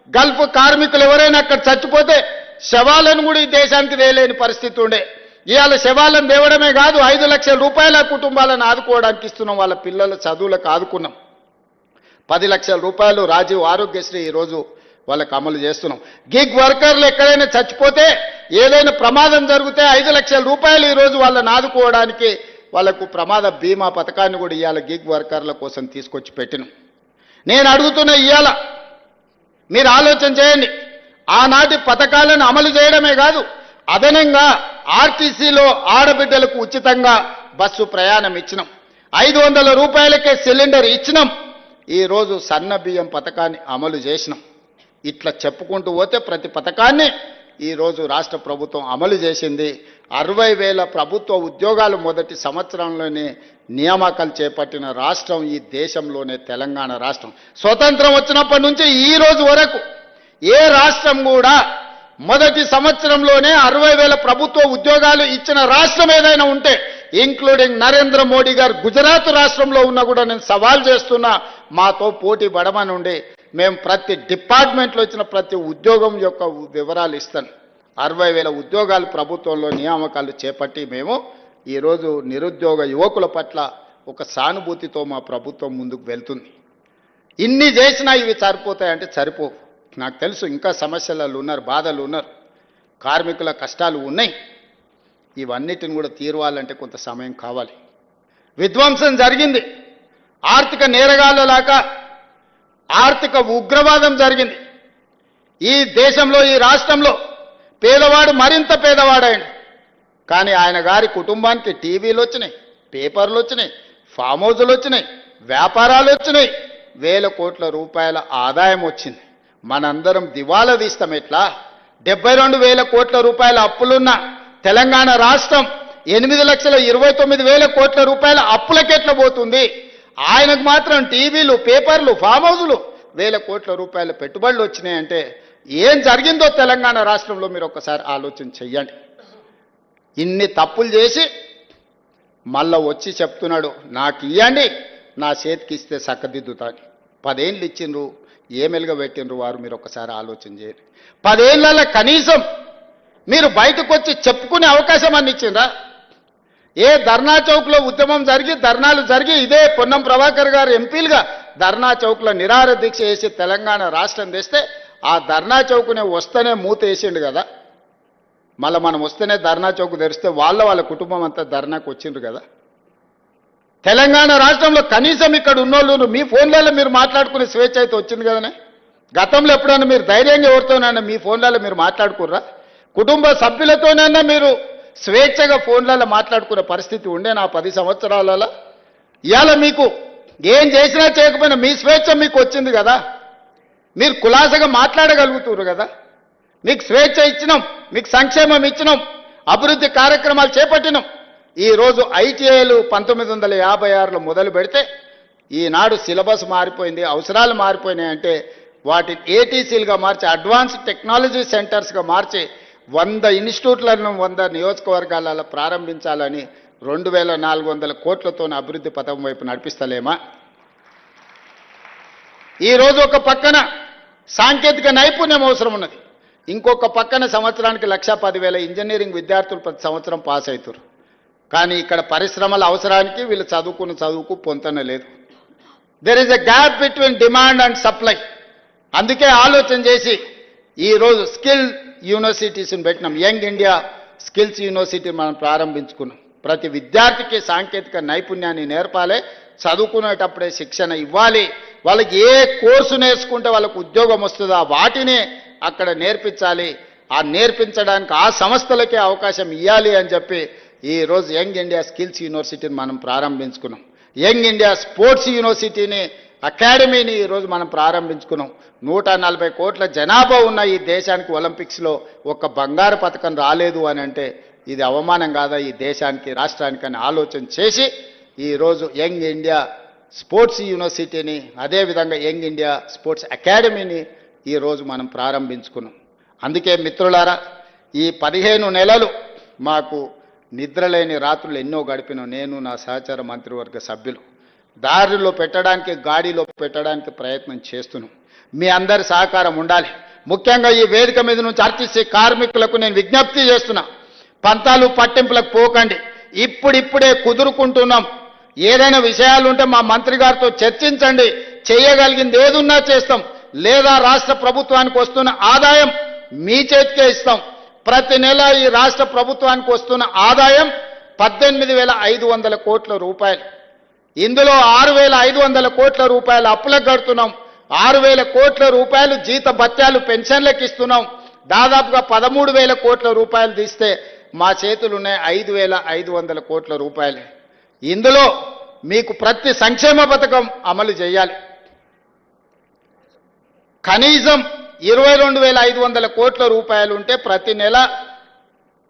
Gulf కార్మికులు ఎవరైనా అక్కడ చచ్చిపోతే శవాలను కూడా ఈ దేశానికి తేలేని పరిస్థితి ఉండే. ఇవాళ శవాలను తేవడమే కాదు, 5 లక్షల రూపాయల కుటుంబాలను ఆదుకోవడానికి ఇస్తున్నాం. వాళ్ళ పిల్లల చదువులకు ఆదుకున్నాం. 10 లక్షల రూపాయలు రాజీవ్ ఆరోగ్యశ్రీ ఈరోజు వాళ్ళకు అమలు చేస్తున్నాం. గిగ్ వర్కర్లు ఎక్కడైనా చచ్చిపోతే, ఏదైనా ప్రమాదం జరిగితే 5 లక్షల రూపాయలు ఈరోజు వాళ్ళని ఆదుకోవడానికి వాళ్ళకు ప్రమాద బీమా పథకాన్ని కూడా ఇవాళ గిగ్ వర్కర్ల కోసం తీసుకొచ్చి పెట్టినాం. నేను అడుగుతున్న ఇవాళ మీరు ఆలోచన చేయండి. ఆనాటి పథకాలను అమలు చేయడమే కాదు, అదనంగా ఆర్టీసీలో ఆడబిడ్డలకు ఉచితంగా బస్సు ప్రయాణం ఇచ్చినాం. 500 రూపాయలకే సిలిండర్ ఇచ్చినాం. ఈరోజు సన్న బియ్యం పథకాన్ని అమలు చేసినాం. ఇట్లా చెప్పుకుంటూ పోతే ప్రతి పథకాన్ని ఈరోజు రాష్ట్ర ప్రభుత్వం అమలు చేసింది. 60,000 ప్రభుత్వ ఉద్యోగాలు మొదటి సంవత్సరంలోనే నియామకాలు చేపట్టిన రాష్ట్రం ఈ దేశంలోనే తెలంగాణ రాష్ట్రం. స్వతంత్రం వచ్చినప్పటి నుంచి ఈ రోజు వరకు ఏ రాష్ట్రం కూడా మొదటి సంవత్సరంలోనే 60,000 ప్రభుత్వ ఉద్యోగాలు ఇచ్చిన రాష్ట్రం ఏదైనా ఉంటే, ఇంక్లూడింగ్ నరేంద్ర మోడీ గారు గుజరాత్ రాష్ట్రంలో ఉన్నా కూడా నేను సవాల్ చేస్తున్నా, మాతో పోటీ పడమనుండి మేము ప్రతి డిపార్ట్మెంట్లో ఇచ్చిన ప్రతి ఉద్యోగం యొక్క వివరాలు ఇస్తాను. 60,000 ఉద్యోగాలు ప్రభుత్వంలో నియామకాలు చేపట్టి మేము ఈరోజు నిరుద్యోగ యువకుల పట్ల ఒక సానుభూతితో మా ప్రభుత్వం ముందుకు వెళ్తుంది. ఇన్ని చేసినా ఇవి సరిపోతాయంటే సరిపోవు. నాకు తెలుసు ఇంకా సమస్యలు ఉన్నారు, బాధలు ఉన్నారు, కార్మికుల కష్టాలు ఉన్నాయి. ఇవన్నిటిని కూడా తీరవాలంటే కొంత సమయం కావాలి. విధ్వంసం జరిగింది, ఆర్థిక నేరగాళ్ళలాగా ఆర్థిక ఉగ్రవాదం జరిగింది. ఈ దేశంలో ఈ రాష్ట్రంలో పేదవాడు మరింత పేదవాడాడు. కానీ ఆయన గారి కుటుంబానికి టీవీలు వచ్చినాయి, పేపర్లు వచ్చినాయి, ఫామ్ హౌజులు వచ్చినాయి, వ్యాపారాలు వచ్చినాయి, 1,000 కోట్ల రూపాయల ఆదాయం వచ్చింది. మనందరం దివాలా తీస్తాం ఎట్లా? 72,000 కోట్ల రూపాయల అప్పులున్న తెలంగాణ రాష్ట్రం 8,29,000 కోట్ల రూపాయల అప్పులకెట్లా పోతుంది? ఆయనకు మాత్రం టీవీలు, పేపర్లు, ఫామ్ హౌజులు 1,000 కోట్ల రూపాయల పెట్టుబడులు వచ్చినాయంటే ఏం జరిగిందో తెలంగాణ రాష్ట్రంలో మీరు ఒక్కసారి ఆలోచన చెయ్యండి. ఇన్ని తప్పులు చేసి మళ్ళా వచ్చి చెప్తున్నాడు, నాకు ఇవ్వండి, నా చేతికి ఇస్తే చక్కదిద్దుతాను. 10 ఏళ్ళు ఇచ్చిండ్రు, ఏమెలుగా పెట్టిండ్రు వారు, మీరు ఒకసారి ఆలోచన చేయండి. 10 ఏళ్ళ కనీసం మీరు బయటకు వచ్చి చెప్పుకునే అవకాశం అన్ని ఇచ్చిండ్రా? ఏ ధర్నా చౌక్లో ఉద్యమం జరిగి, ధర్నాలు జరిగి, ఇదే పొన్నం ప్రభాకర్ గారు ఎంపీలుగా ధర్నా చౌక్లో నిరాహార దీక్ష చేసి తెలంగాణ రాష్ట్రం తెస్తే, ఆ ధర్నా చౌక్నే వస్తేనే మూత వేసిండు కదా. మళ్ళీ మనం వస్తేనే ధర్నా చౌక్ తెరిస్తే వాళ్ళ కుటుంబం అంతా ధర్నాకు వచ్చిండ్రు కదా. తెలంగాణ రాష్ట్రంలో కనీసం ఇక్కడ ఉన్నోళ్ళు మీ ఫోన్లలో మీరు మాట్లాడుకునే స్వేచ్ఛ అయితే వచ్చింది కదనే. గతంలో ఎప్పుడైనా మీరు ధైర్యంగా ఎవరితోనైనా మీ ఫోన్లలో మీరు మాట్లాడుకుర్రా? కుటుంబ సభ్యులతోనైనా మీరు స్వేచ్ఛగా ఫోన్లలో మాట్లాడుకునే పరిస్థితి ఉండే నా 10 సంవత్సరాలలో? ఇవాళ మీకు ఏం చేసినా చేయకపోయినా మీ స్వేచ్ఛ మీకు వచ్చింది కదా. మీరు కులాసగా మాట్లాడగలుగుతున్నారు కదా. మీకు స్వేచ్ఛ ఇచ్చినాం, మీకు సంక్షేమం ఇచ్చినాం, అభివృద్ధి కార్యక్రమాలు చేపట్టినాం. ఈరోజు ఐటీఐలు 1956లో మొదలు పెడితే ఈనాడు సిలబస్ మారిపోయింది, అవసరాలు మారిపోయినాయంటే వాటిని ఏటీసీలుగా మార్చి, అడ్వాన్స్డ్ టెక్నాలజీ సెంటర్స్గా మార్చి 100 ఇన్స్టిట్యూట్లను 100 నియోజకవర్గాలలో ప్రారంభించాలని 2,400 కోట్లతో అభివృద్ధి పథకం వైపు నడిపిస్తలేమా? ఈరోజు ఒక పక్కన సాంకేతిక నైపుణ్యం అవసరం ఉన్నది, ఇంకొక పక్కన సంవత్సరానికి 1,10,000 ఇంజనీరింగ్ విద్యార్థులు ప్రతి సంవత్సరం పాస్ అవుతారు. కానీ ఇక్కడ పరిశ్రమల అవసరానికి వీళ్ళు చదువుకు పొంతన లేదు. There is a gap between demand and supply. అందుకే ఆలోచన చేసి ఈరోజు స్కిల్ యూనివర్సిటీస్ని పెట్టినాం. యంగ్ ఇండియా స్కిల్స్ యూనివర్సిటీ మనం ప్రారంభించుకున్నాం. ప్రతి విద్యార్థికి సాంకేతిక నైపుణ్యాన్ని నేర్పాలి, చదువుకునేటప్పుడే శిక్షణ ఇవ్వాలి. వాళ్ళకి ఏ కోర్సు నేర్చుకుంటే వాళ్ళకు ఉద్యోగం వస్తుందో వాటినే అక్కడ నేర్పించాలి. ఆ నేర్పించడానికి ఆ సంస్థలకే అవకాశం ఇవ్వాలి అని చెప్పి ఈరోజు యంగ్ ఇండియా స్కిల్స్ యూనివర్సిటీని మనం ప్రారంభించుకున్నాం. యంగ్ ఇండియా స్పోర్ట్స్ యూనివర్సిటీని, అకాడమీని ఈరోజు మనం ప్రారంభించుకున్నాం. 140 కోట్ల జనాభా ఉన్న ఈ దేశానికి ఒలింపిక్స్లో ఒక బంగారు పథకం రాలేదు అని అంటే ఇది అవమానం కాదా ఈ దేశానికి, రాష్ట్రానికి అని ఆలోచన చేసి ఈరోజు యంగ్ ఇండియా స్పోర్ట్స్ యూనివర్సిటీని, అదేవిధంగా యంగ్ ఇండియా స్పోర్ట్స్ అకాడమీని ఈరోజు మనం ప్రారంభించుకున్నాం. అందుకే మిత్రులారా, ఈ 15 నెలలు మాకు నిద్రలేని రాత్రులు ఎన్నో గడిపినాం. నేను, నా సహచార మంత్రివర్గ సభ్యులు దారిలో పెట్టడానికి, గాడిలో పెట్టడానికి ప్రయత్నం చేస్తున్నాం. మీ అందరి సహకారం ఉండాలి. ముఖ్యంగా ఈ వేదిక మీద నుంచి ఆర్టీసీ కార్మికులకు నేను విజ్ఞప్తి చేస్తున్నా, పంతాలు పట్టింపులకు పోకండి. ఇప్పుడిప్పుడే కుదురుకుంటున్నాం. ఏదైనా విషయాలు ఉంటే మా మంత్రి గారితో చర్చించండి. చేయగలిగింది ఏదున్నా చేస్తాం. లేదా రాష్ట్ర ప్రభుత్వానికి వస్తున్న ఆదాయం మీ చేతికే ఇస్తాం. ప్రతి నెల ఈ రాష్ట్ర ప్రభుత్వానికి వస్తున్న ఆదాయం 18,500 కోట్ల రూపాయలు. ఇందులో 6,500 కోట్ల రూపాయలు అప్పులకు కడుతున్నాం. 6,000 కోట్ల రూపాయలు జీత భత్యాలు పెన్షన్లకు ఇస్తున్నాం. దాదాపుగా 13,000 కోట్ల రూపాయలు తీస్తే మా చేతులున్నాయి 5,500 కోట్ల రూపాయలు. ఇందులో మీకు ప్రతి సంక్షేమ పథకం అమలు చేయాలి. కనీసం 22,500 కోట్ల రూపాయలు ఉంటే ప్రతి నెల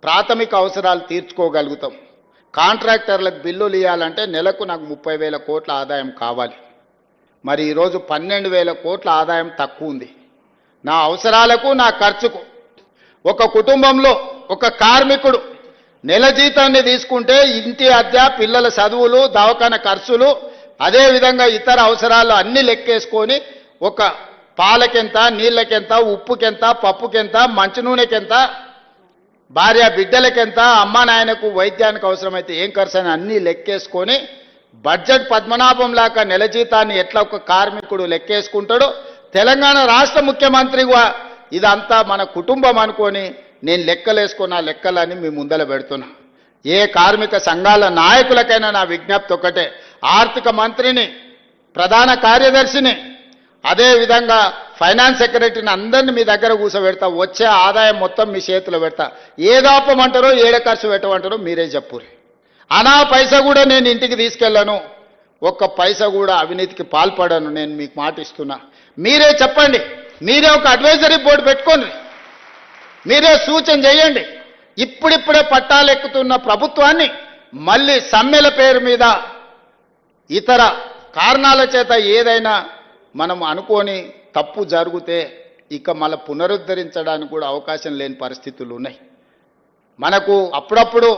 ప్రాథమిక అవసరాలు తీర్చుకోగలుగుతాం. కాంట్రాక్టర్లకు బిల్లులు ఇవ్వాలంటే నెలకు నాకు 30,000 కోట్ల ఆదాయం కావాలి. మరి ఈరోజు 12,000 కోట్ల ఆదాయం తక్కువ ఉంది. నా అవసరాలకు నా ఖర్చుకు ఒక కుటుంబంలో ఒక కార్మికుడు నెల జీతాన్ని తీసుకుంటే ఇంటి అద్దె, పిల్లల చదువులు, దవాఖాన ఖర్చులు, అదేవిధంగా ఇతర అవసరాలు అన్నీ లెక్కేసుకొని ఒక పాలకెంత, నీళ్ళకెంత, ఉప్పుకెంత, పప్పుకెంత, మంచినూనెకెంత, భార్య బిడ్డలకెంత, అమ్మ నాయనకు వైద్యానికి అవసరమైతే ఏం ఖర్చు అని అన్నీ లెక్కేసుకొని బడ్జెట్ పద్మనాభం లాగా నెల జీతాన్ని ఎట్లా ఒక కార్మికుడు లెక్కేసుకుంటాడో తెలంగాణ రాష్ట్ర ముఖ్యమంత్రిగా ఇదంతా మన కుటుంబం అనుకొని నేను లెక్కలేసుకున్న లెక్కలని మీ ముందల పెడుతున్నా. ఏ కార్మిక సంఘాల నాయకులకైనా నా విజ్ఞప్తి ఒకటే, ఆర్థిక మంత్రిని, ప్రధాన కార్యదర్శిని, అదేవిధంగా ఫైనాన్స్ సెక్రటరీని అందరినీ మీ దగ్గర కూర్చోబెడతా. వచ్చే ఆదాయం మొత్తం మీ చేతిలో పెడతా. ఏదాపమంటారో ఏడ ఖర్చు పెట్టమంటారో మీరే చెప్పుర్రి. అనా పైసా కూడా నేను ఇంటికి తీసుకెళ్ళను, ఒక్క పైసా కూడా అవినీతికి పాల్పడను. నేను మీకు మాట ఇస్తున్నా. మీరే చెప్పండి. మీరే ఒక అడ్వైజరీ బోర్డు పెట్టుకోండి. మీరే సూచన చేయండి. ఇప్పుడిప్పుడే పట్టాలెక్కుతున్న ప్రభుత్వాన్ని మళ్ళీ సమ్మెల పేరు మీద ఇతర కారణాల చేత ఏదైనా మనం అనుకోని తప్పు జరిగితే ఇక మళ్ళీ పునరుద్ధరించడానికి కూడా అవకాశం లేని పరిస్థితులు ఉన్నాయి. మనకు అప్పుడప్పుడు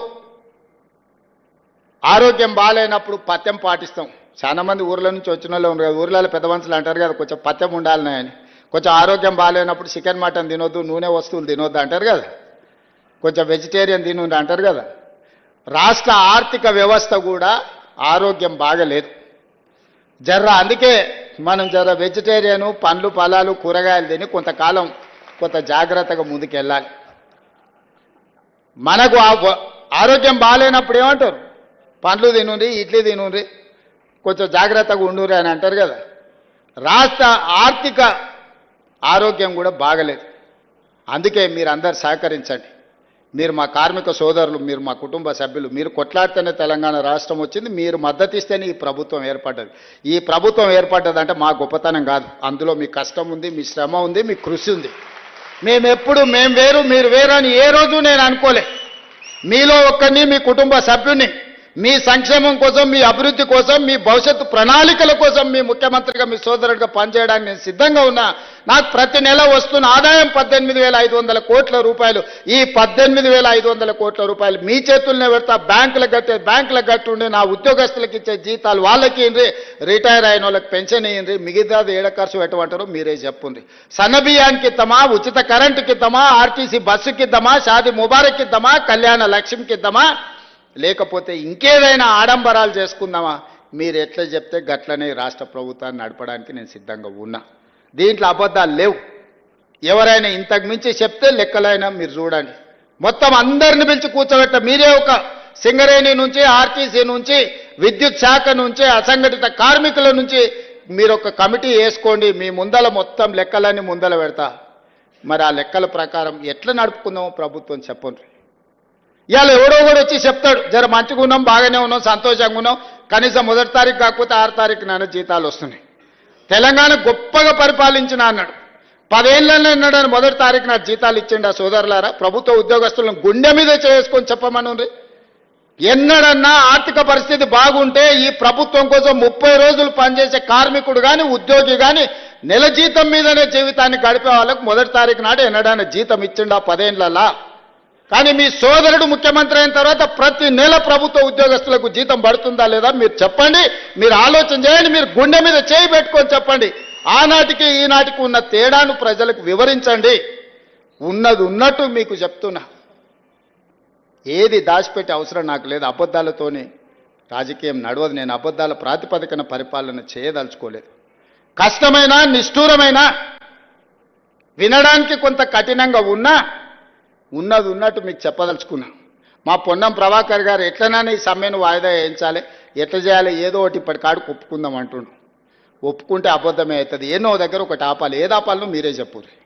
ఆరోగ్యం బాగాలేనప్పుడు పథ్యం పాటిస్తాం. చాలా మంది ఊర్ల నుంచి వచ్చిన వాళ్ళు ఉన్నారు. ఊర్లలో పెద్ద మనుషులు అంటారు కదా, కొంచెం పథ్యం ఉండాలని అని. కొంచెం ఆరోగ్యం బాగాలేనప్పుడు చికెన్ మటన్ తినొద్దు, నూనె వస్తువులు తినొద్దు అంటారు కదా, కొంచెం వెజిటేరియన్ తినొద్దు అంటారు కదా. రాష్ట్ర ఆర్థిక వ్యవస్థ కూడా ఆరోగ్యం బాగలేదు అందుకే మనం వెజిటేరియను, పండ్లు ఫలాలు కూరగాయలు తిని కొంతకాలం కొంత జాగ్రత్తగా ముందుకెళ్ళాలి. మనకు ఆరోగ్యం బాగాలేనప్పుడు ఏమంటారు, పండ్లు తినుండ్రి, ఇడ్లీ తినుండ్రి, కొంచెం జాగ్రత్తగా ఉండుర్రి అని అంటారు కదా. రాష్ట్ర ఆర్థిక ఆరోగ్యం కూడా బాగలేదు. అందుకే మీరు అందరు సహకరించండి. మీరు మా కార్మిక సోదరులు, మీరు మా కుటుంబ సభ్యులు, మీరు కొట్లాడితేనే తెలంగాణ రాష్ట్రం వచ్చింది. మీరు మద్దతు ఇస్తేనే ఈ ప్రభుత్వం ఏర్పడ్డది. ఈ ప్రభుత్వం ఏర్పడ్డదంటే మా గొప్పతనం కాదు, అందులో మీ కష్టం ఉంది, మీ శ్రమ ఉంది, మీ కృషి ఉంది. మేము వేరు మీరు వేరు అని ఏ రోజు నేను అనుకోలే. మీలో ఒక్కరిని, మీ కుటుంబ సభ్యుని, మీ సంక్షేమం కోసం, మీ అభివృద్ధి కోసం, మీ భవిష్యత్తు ప్రణాళికల కోసం మీ ముఖ్యమంత్రిగా, మీ సోదరుడిగా పనిచేయడానికి నేను సిద్ధంగా ఉన్నా. నాకు ప్రతి నెల వస్తున్న ఆదాయం 18,500 కోట్ల రూపాయలు. ఈ 18,500 కోట్ల రూపాయలు మీ చేతుల్నే పెడతా. బ్యాంకులకు కట్టుండి, నా ఉద్యోగస్తులకు ఇచ్చే జీతాలు వాళ్ళకి ఇవ్వండి, రిటైర్ అయిన వాళ్ళకి పెన్షన్ ఇవ్వండి, మిగతాది ఏడ ఖర్చు పెట్టమంటారో మీరే చెప్పుండ్రి. సన్నబియ్యానికి ఇద్దామా, ఉచిత కరెంటుకి ఇద్దామా, ఆర్టీసీ బస్సుకి ఇద్దామా, షాది ముబారక్ ఇద్దామా, కళ్యాణ లక్ష్మికి ఇద్దామా, లేకపోతే ఇంకేదైనా ఆడంబరాలు చేసుకుందామా, మీరు ఎట్లా చెప్తే గట్లనే రాష్ట్ర ప్రభుత్వాన్ని నడపడానికి నేను సిద్ధంగా ఉన్నా. దీంట్లో అబద్ధాలు లేవు. ఎవరైనా ఇంతకు మించి చెప్తే లెక్కలైనా మీరు చూడండి. మొత్తం అందరిని పిలిచి కూర్చోబెట్ట. మీరే ఒక సింగరేణి నుంచి, ఆర్టీసీ నుంచి, విద్యుత్ శాఖ నుంచి, అసంఘటిత కార్మికుల నుంచి మీరు ఒక కమిటీ వేసుకోండి. మీ ముందల మొత్తం లెక్కలన్నీ ముందల పెడతా. మరి ఆ లెక్కల ప్రకారం ఎట్లా నడుపుకుందామో ప్రభుత్వం చెప్పండి. ఇవాళ ఎవడో కూడా వచ్చి చెప్తాడు, జర మంచిగా ఉన్నాం, బాగానే ఉన్నాం, సంతోషంగా ఉన్నాం, కనీసం 1వ తారీఖు కాకపోతే 6వ తారీఖు నాన్న జీతాలు వస్తున్నాయి, తెలంగాణ గొప్పగా పరిపాలించిన అన్నాడు. 10 ఏళ్ళనే అన్నాడని 1వ తారీఖు నాకు జీతాలు ఇచ్చిండు. ఆ సోదరులారా, ప్రభుత్వ ఉద్యోగస్తులను గుండె మీద చేసుకొని చెప్పమనుండ్రి. ఎన్నడన్నా ఆర్థిక పరిస్థితి బాగుంటే ఈ ప్రభుత్వం కోసం 30 రోజులు పనిచేసే కార్మికుడు కానీ, ఉద్యోగి కానీ నెల జీతం మీదనే జీవితాన్ని గడిపే వాళ్ళకు 1వ తారీఖు నాడు ఎన్నడన్నా జీతం ఇచ్చిండు ఆ 10 ఏళ్ళలా. కానీ మీ సోదరుడు ముఖ్యమంత్రి అయిన తర్వాత ప్రతి నెల ప్రభుత్వ ఉద్యోగస్తులకు జీతం పడుతుందా లేదా మీరు చెప్పండి. మీరు ఆలోచన చేయండి. మీరు గుండె మీద చేయి పెట్టుకొని చెప్పండి. ఆనాటికి ఈనాటికి ఉన్న తేడాను ప్రజలకు వివరించండి. ఉన్నది ఉన్నట్టు మీకు చెప్తున్నా. ఏది దాచిపెట్టే అవసరం నాకు లేదు. అబద్ధాలతోనే రాజకీయం నడవదు. నేను అబద్ధాల ప్రాతిపదికన పరిపాలన చేయదలుచుకోలేదు. కష్టమైన నిష్ఠూరమైన వినడానికి కొంత కఠినంగా ఉన్నా ఉన్నది ఉన్నట్టు మీకు చెప్పదలుచుకున్నా. మా పొన్నం ప్రభాకర్ గారు ఎట్లనైనా ఈ సమ్మెను వాయిదా వేయించాలి, ఎట్లా చేయాలి, ఏదో ఒకటి ఇప్పటికాడికి ఒప్పుకుందాం అంటుండు. ఒప్పుకుంటే అబద్ధమే అవుతుంది. ఏనో దగ్గర ఒకటి ఆపాలి. ఏది ఆపాలనో మీరే చెప్పుర్రి.